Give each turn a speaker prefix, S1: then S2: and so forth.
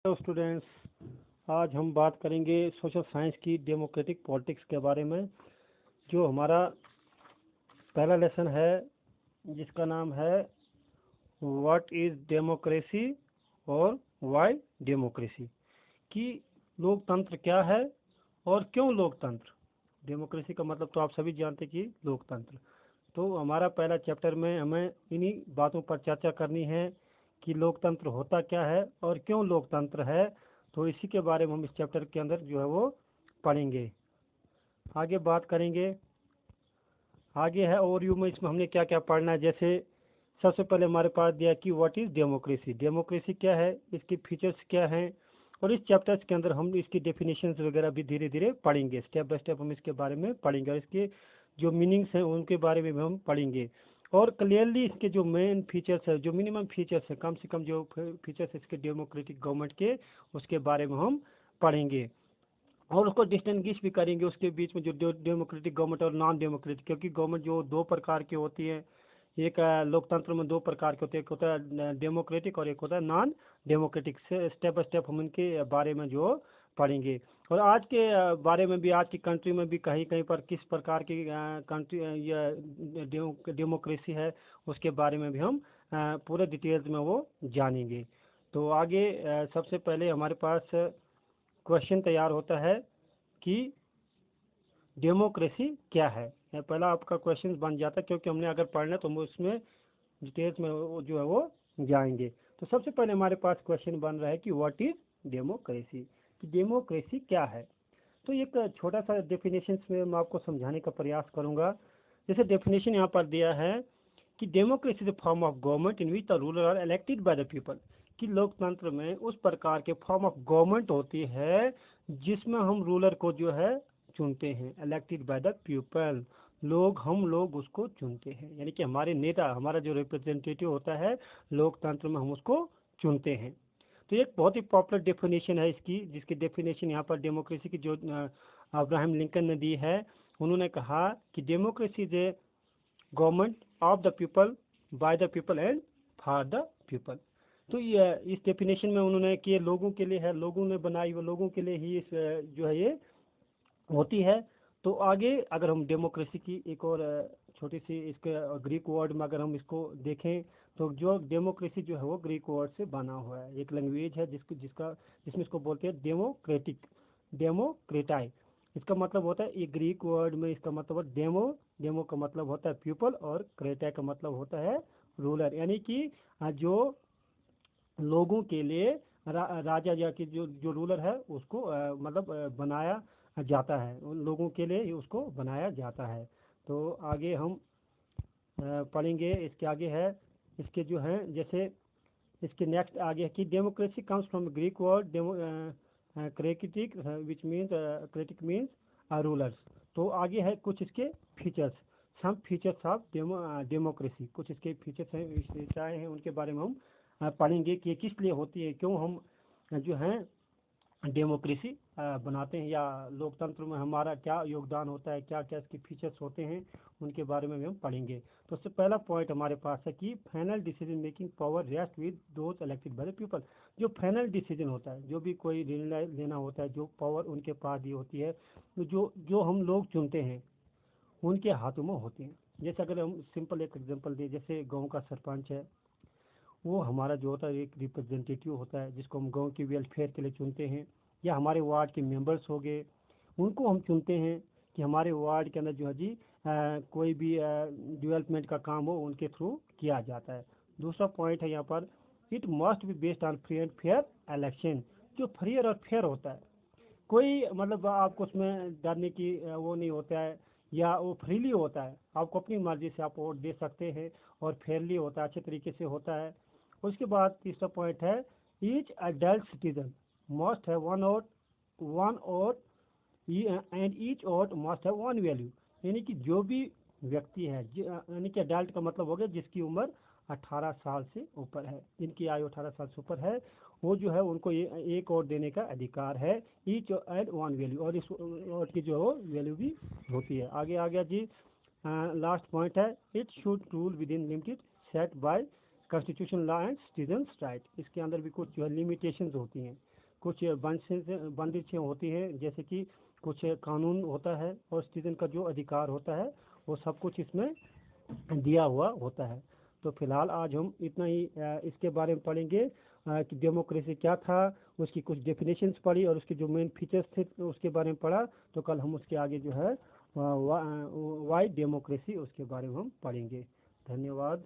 S1: Hello students, आज हम बात करेंगे सोशल साइंस की डेमोक्रेटिक पॉलिटिक्स के बारे में। जो हमारा पहला लेसन है जिसका नाम है व्हाट इज़ डेमोक्रेसी और व्हाई डेमोक्रेसी, कि लोकतंत्र क्या है और क्यों लोकतंत्र। डेमोक्रेसी का मतलब तो आप सभी जानते हैं कि लोकतंत्र। तो हमारा पहला चैप्टर में हमें इन्हीं बातों पर चर्चा करनी है कि लोकतंत्र होता क्या है और क्यों लोकतंत्र है। तो इसी के बारे में हम इस चैप्टर के अंदर जो है वो पढ़ेंगे, आगे बात करेंगे। आगे है ओवरव्यू में, इसमें हमने क्या क्या पढ़ना है। जैसे सबसे पहले हमारे पास दिया कि व्हाट इज़ डेमोक्रेसी, डेमोक्रेसी क्या है, इसके फीचर्स क्या हैं, और इस चैप्टर्स के अंदर हम इसकी डेफिनेशंस वगैरह भी धीरे धीरे पढ़ेंगे। स्टेप बाय स्टेप हम इसके बारे में पढ़ेंगे और इसके जो मीनिंग्स हैं उनके बारे में भी हम पढ़ेंगे। और क्लियरली इसके जो मेन फीचर्स है, जो मिनिमम फीचर्स है, कम से कम जो फीचर्स है इसके डेमोक्रेटिक गवर्नमेंट के, उसके बारे में हम पढ़ेंगे। और उसको डिस्टिंग्विश भी करेंगे उसके बीच में, जो डेमोक्रेटिक गवर्नमेंट और नॉन डेमोक्रेटिक, क्योंकि गवर्नमेंट जो दो प्रकार की होती है। एक लोकतंत्र में दो प्रकार के होते हैं, एक होता है डेमोक्रेटिक और एक होता है नॉन डेमोक्रेटिक। से स्टेप बाय स्टेप हम इनके बारे में जो पढ़ेंगे। और आज के बारे में भी, आज की कंट्री में भी कहीं कहीं पर किस प्रकार की कंट्री या डेमोक्रेसी है, उसके बारे में भी हम पूरे डिटेल्स में वो जानेंगे। तो आगे सबसे पहले हमारे पास क्वेश्चन तैयार होता है कि डेमोक्रेसी क्या है। पहला आपका क्वेश्चन बन जाता है, क्योंकि हमने अगर पढ़ना है तो हम उसमें डिटेल्स में जो है वो जाएंगे। तो सबसे पहले हमारे पास क्वेश्चन बन रहा है कि व्हाट इज डेमोक्रेसी, कि डेमोक्रेसी क्या है। तो एक छोटा सा डेफिनेशन में मैं आपको समझाने का प्रयास करूंगा। जैसे डेफिनेशन यहाँ पर दिया है कि democracy is form of government in which the ruler are elected by the people, कि लोकतंत्र में उस प्रकार के फॉर्म ऑफ गवर्नमेंट होती है जिसमें हम रूलर को जो है चुनते हैं, इलेक्टेड बाय द पीपल। हम लोग उसको चुनते हैं, यानी कि हमारे नेता, हमारा जो रिप्रेजेंटेटिव होता है लोकतंत्र में, हम उसको चुनते हैं। तो एक बहुत ही पॉपुलर डेफिनेशन है इसकी, जिसकी डेफिनेशन यहाँ पर डेमोक्रेसी की जो अब्राहम लिंकन ने दी है। उन्होंने कहा कि democracy is a government of the people, bye the people and for the people. तो ये इस डेफिनेशन में उन्होंने कि ये लोगों के लिए है, लोगों ने बनाई, वो लोगों के लिए ही इस जो है ये होती है। तो आगे अगर हम डेमोक्रेसी की एक और छोटी सी इसके ग्रीक वर्ड में अगर हम इसको देखें, तो जो डेमोक्रेसी जो है वो ग्रीक वर्ड से बना हुआ है। एक लैंग्वेज है जिसमें इसको बोलते हैं डेमोक्रेटिक, डेमोक्रेटाई। इसका मतलब होता है, ये ग्रीक वर्ड में इसका मतलब है डेमो का मतलब होता है पीपल, और क्रेटा का मतलब होता है रूलर, यानी कि जो लोगों के लिए राजा या कि जो रूलर है उसको मतलब बनाया जाता है, उन लोगों के लिए ही उसको बनाया जाता है। तो आगे हम पढ़ेंगे। इसके आगे है, इसके जो हैं जैसे इसके नेक्स्ट आगे है कि democracy comes from Greek word cratic, which means cratic means rulers. तो आगे है कुछ इसके features, some features of democracy. कुछ इसके फीचर्स हैं, विशेषताएं हैं, उनके बारे में हम पढ़ेंगे कि किस लिए होती है, क्यों हम जो हैं डेमोक्रेसी बनाते हैं, या लोकतंत्र में हमारा क्या योगदान होता है, क्या क्या इसके फीचर्स होते हैं, उनके बारे में भी हम पढ़ेंगे। तो सबसे पहला पॉइंट हमारे पास है कि final decision making power rest with those elected by the people. जो फाइनल डिसीजन होता है, जो भी कोई निर्णय लेना होता है, जो पावर उनके पास ही होती है, तो जो जो हम लोग चुनते हैं उनके हाथों में होती हैं। जैसे अगर हम सिंपल एक एग्जांपल दें, जैसे गांव का सरपंच है, वो हमारा जो होता है एक रिप्रेजेंटेटिव होता है, जिसको हम गांव के वेलफेयर के लिए चुनते हैं। या हमारे वार्ड के मेंबर्स हो गए, उनको हम चुनते हैं कि हमारे वार्ड के अंदर जो है जी कोई भी डेवलपमेंट का काम हो उनके थ्रू किया जाता है। दूसरा पॉइंट है यहाँ पर, it must be based on free and fair election. जो फ्री और फेयर होता है, कोई मतलब आपको उसमें डरने की वो नहीं होता है, या वो फ्रीली होता है, आपको अपनी मर्जी से आप वोट दे सकते हैं, और फेयरली होता है, अच्छे तरीके से होता है। उसके बाद तीसरा पॉइंट है, each adult citizen must have one vote and each vote must have one value. यानी कि जो भी व्यक्ति है, यानी कि अडल्ट का मतलब हो गया जिसकी उम्र 18 साल से ऊपर है, जिनकी आयु 18 साल से ऊपर है, वो जो है उनको एक वोट देने का अधिकार है, ईच एंड वन वैल्यू, और इस वोट की जो वैल्यू भी होती है। आगे आ गया जी लास्ट पॉइंट है, it should rule with in limited set bye constitution law and citizens right. इसके अंदर भी कुछ जो है लिमिटेशंस होती हैं। कुछ बंदिशें होती है, जैसे कि कुछ कानून होता है और सिटीजन का जो अधिकार होता है वो सब कुछ इसमें दिया हुआ होता है। तो फिलहाल आज हम इतना ही इसके बारे में पढ़ेंगे कि डेमोक्रेसी क्या था, उसकी कुछ डेफिनेशंस पढ़ी और उसके जो मेन फीचर्स थे उसके बारे में पढ़ा। तो कल हम उसके आगे जो है वाई डेमोक्रेसी उसके बारे में हम पढ़ेंगे। धन्यवाद।